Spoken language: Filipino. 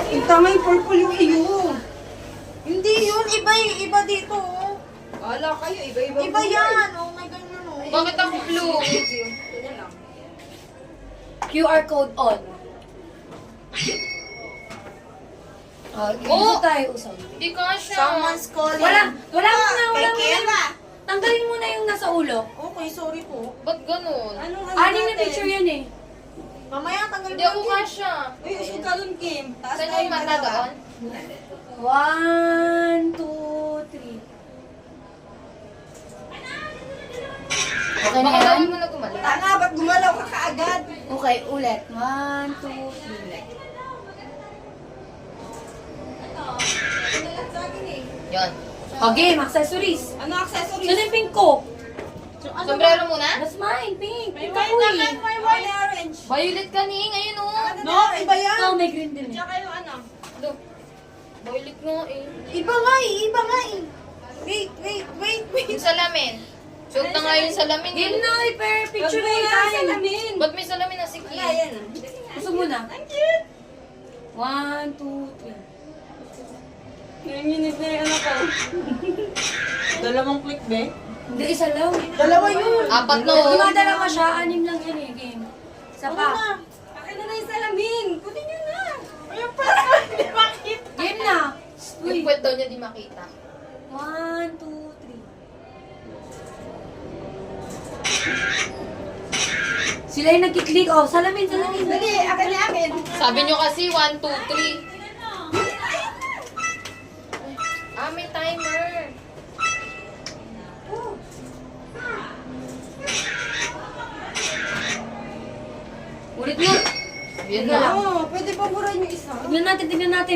Yung tama yung purple yung iyo. Hindi yun, iba dito. Oh. Wala kayo, iba-iba. Iba yan, oh, may ganyan oh. Bakit ako blue? QR code on. Oh! Tayo usap. Hindi ka siya. Someone's calling. Wala muna. Kaya Tanggalin mo na yung nasa ulo. Okay, sorry po. Ba't ganun? Ano Anim na picture yan eh. Mamaya tanggal Hindi ako kasha. Uy, usog ka dun, Kim. Taas Saan na yung mata doon? 1, 2, 3. Okay na Baka yan? gawin mo na gumalaw. Tanga, ba't gumalaw ka kaagad? Okay, ulit. 1, 2, 3. Yan. Okay, accessories. Ano accessories? Saan yung pink ko? Sombrero muna? That's mine, pink. May Pink white ako naman, eh. may white orange. Violet ka ni, ngayon oh. No, iba yan. Oh, may green din eh. Tsaka yung ano. Do. Violet nga eh. Iba nga eh. Wait. Yung salamin. Suot na nga yung salamin Game eh. na, per picture na yung tayo. salamin. Ba't may salamin na si Kim? Wala yan ah. Gusto mo na? Ang cute. 1, 2, 3. Nanginig na yung anak ko. Dalawang click, be? Hindi, isa lang. Dalawa yun. Apat na Di oh. ba dalawa siya? 6 lang yun eh, game. Isa pa. Akin na yung salamin. Kunin nyo na. Ayun pa. Hindi makita. Game na. Yung Uy. puwet daw niya di makita. 1, 2, 3. Sila yung nagkiklik. Oh, salamin. Dali, akin na akin. Sabi niyo kasi 1, 2, 3. Ah, may timer. Ulit mo. Yun na. Oo, pwede pa mura yung isa. Tignan natin.